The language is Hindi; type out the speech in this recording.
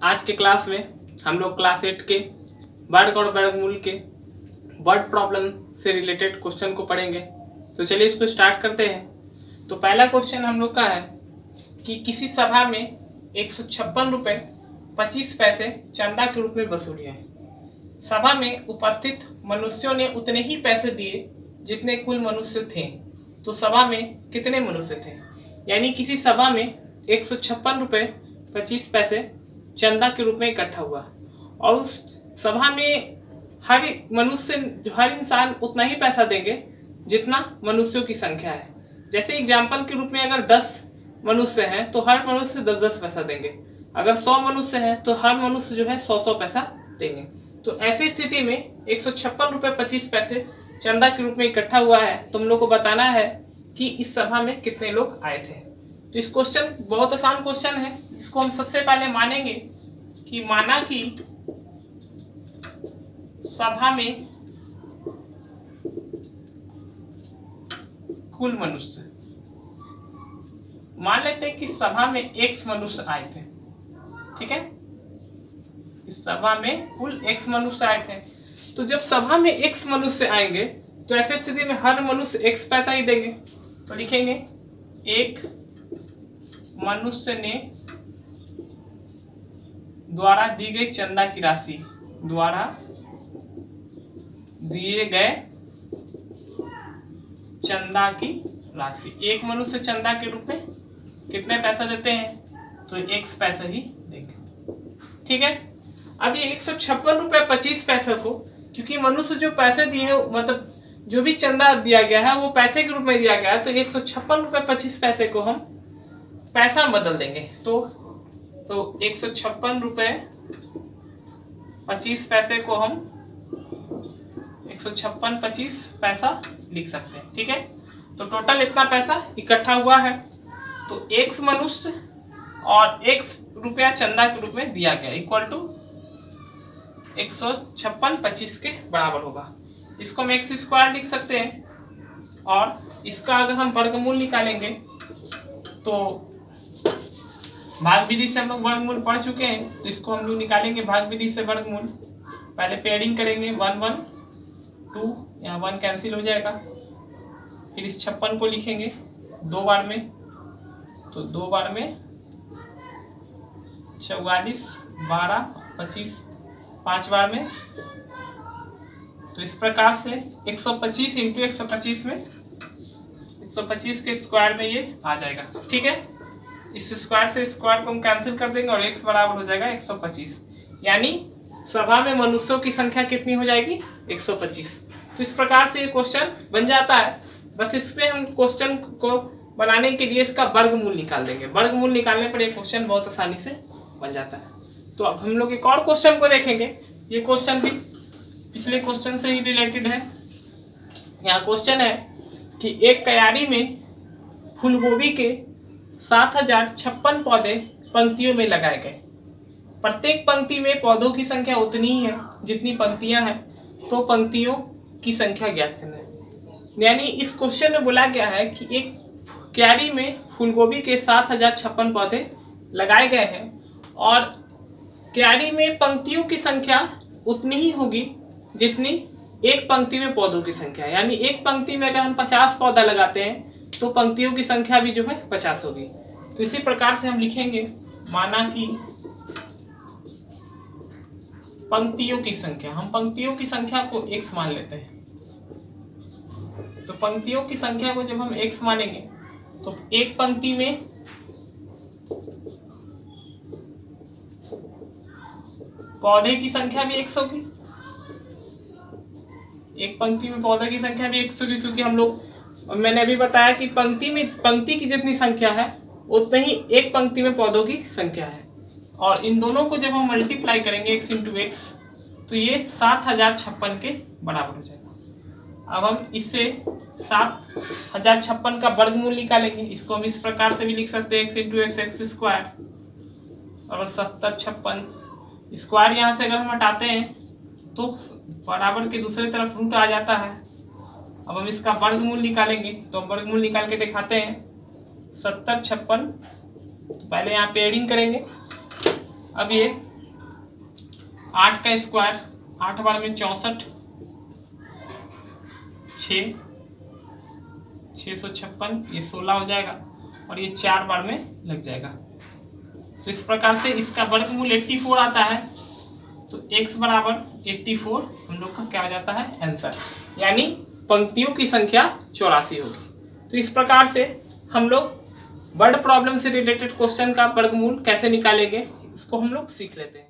आज के क्लास में हम लोग क्लास 8 के वर्ग और वर्गमूल के वर्ड प्रॉब्लम से रिलेटेड क्वेश्चन को पढ़ेंगे। तो चलिए इसको स्टार्ट करते हैं। तो पहला क्वेश्चन हम लोग का है कि किसी सभा में 156 रुपये 25 पैसे चंदा के रूप में वसूले हैं। सभा में उपस्थित मनुष्यों ने उतने ही पैसे दिए जितने कुल मनुष्य थे। तो सभा में कितने मनुष्य थे? यानी किसी सभा में 156 रुपये 25 पैसे चंदा के रूप में इकट्ठा हुआ और उस सभा में हर इंसान उतना ही पैसा देंगे जितना मनुष्यों की संख्या है। जैसे एग्जाम्पल के रूप में अगर 10 मनुष्य हैं तो हर मनुष्य 10-10 पैसा देंगे। अगर 100 मनुष्य हैं तो हर मनुष्य जो है 100-100 पैसा देंगे। तो ऐसी स्थिति में 156 रुपये 25 पैसे चंदा के रूप में इकट्ठा हुआ है। तुम लोग को बताना है कि इस सभा में कितने लोग आए थे। तो इस क्वेश्चन बहुत आसान क्वेश्चन है। इसको हम सबसे पहले मानेंगे कि माना कि सभा में कुल मनुष्य, मान लेते हैं कि सभा में x मनुष्य आए थे। ठीक है, इस सभा में कुल x मनुष्य आए थे। तो जब सभा में x मनुष्य आएंगे तो ऐसे स्थिति में हर मनुष्य x पैसा ही देंगे। तो लिखेंगे एक मनुष्य ने द्वारा दी गई चंदा की राशि, द्वारा दिए गए चंदा की राशि, एक मनुष्य चंदा के रूप में कितने पैसा देते हैं? तो x पैसा ही देंगे। ठीक है, अब ये 156 रुपये 25 पैसे को, क्योंकि मनुष्य जो पैसे दिए मतलब जो भी चंदा दिया गया है वो पैसे के रूप में दिया गया है, तो 156 रुपये 25 पैसे को हम पैसा बदल देंगे। तो 156 रुपये 25 पैसे को हम 156-25 पैसा लिख सकते हैं। ठीक है, तो टोटल इतना पैसा इकट्ठा हुआ है। तो x मनुष्य और x रुपया चंदा के रूप में दिया गया इक्वल टू 156-25 के बराबर होगा। इसको हम x स्क्वायर लिख सकते हैं और इसका अगर हम वर्गमूल निकालेंगे तो भाग विधि से हम लोग वर्गमूल पढ़ चुके हैं। तो इसको हम लोग निकालेंगे भाग विधि से वर्गमूल। पहले पेयरिंग करेंगे 1 1 2, यहाँ 1 कैंसिल हो जाएगा। फिर इस 56 को लिखेंगे 2 बार में, तो 2 बार में 44 12 25, 5 बार में। तो इस प्रकार से 125 इंटू 125 में 125 के स्क्वायर में ये आ जाएगा। ठीक है, इस स्क्वायर से स्क्वायर को हम कैंसिल कर देंगे और x बराबर हो जाएगा 125। यानी सभा में मनुष्यों की संख्या कितनी हो जाएगी? 125। तो इस प्रकार से ये क्वेश्चन बन जाता है। बस इस पे हम क्वेश्चन को बनाने के लिए इसका वर्गमूल निकाल देंगे। वर्गमूल निकालने पर ये क्वेश्चन बहुत आसानी से बन जाता है। तो अब हम लोग एक और क्वेश्चन को देखेंगे। ये क्वेश्चन भी पिछले क्वेश्चन से ही रिलेटेड है। यहाँ क्वेश्चन है कि एक क्यारी में फूलगोभी के 7056 पौधे पंक्तियों में लगाए गए। प्रत्येक पंक्ति में पौधों की संख्या उतनी ही है जितनी पंक्तियां हैं, तो पंक्तियों की संख्या ज्ञात करना है। यानी इस क्वेश्चन में बोला गया है कि एक क्यारी में फूलगोभी के 7056 पौधे लगाए गए हैं और क्यारी में पंक्तियों की संख्या उतनी ही होगी जितनी एक पंक्ति में पौधों की संख्या। यानी एक पंक्ति में अगर हम 50 पौधा लगाते हैं तो पंक्तियों की संख्या भी जो है 50 होगी। तो इसी प्रकार से हम लिखेंगे माना कि पंक्तियों की संख्या, हम पंक्तियों की संख्या को x मान लेते हैं। तो पंक्तियों की संख्या को जब हम x मानेंगे तो एक पंक्ति में पौधे की संख्या भी x होगी, एक पंक्ति में पौधे की संख्या भी x होगी, क्योंकि हम लोग, मैंने अभी बताया कि पंक्ति की जितनी संख्या है उतनी ही एक पंक्ति में पौधों की संख्या है। और इन दोनों को जब हम मल्टीप्लाई करेंगे x इंटू x तो ये 7056 के बराबर हो जाएगा। अब हम इससे 7056 का वर्गमूल निकालेंगे। इसको हम इस प्रकार से भी लिख सकते हैं x इंटू x स्क्वायर और 7056 स्क्वायर यहाँ से अगर हम हटाते हैं तो बराबर के दूसरी तरफ रूट आ जाता है। अब हम इसका वर्गमूल निकालेंगे, तो वर्गमूल निकाल के दिखाते हैं। 7056 तो पहले यहाँ पे एडिंग करेंगे। अब ये 8 का स्क्वायर 8 बार में 64, 656, ये 16 हो जाएगा और ये 4 बार में लग जाएगा। तो इस प्रकार से इसका वर्गमूल 84 आता है। तो x बराबर 84 हम लोग का क्या हो जाता है आंसर, यानी पंक्तियों की संख्या 84 होगी। तो इस प्रकार से हम लोग वर्ड प्रॉब्लम से रिलेटेड क्वेश्चन का वर्गमूल कैसे निकालेंगे इसको हम लोग सीख लेते हैं।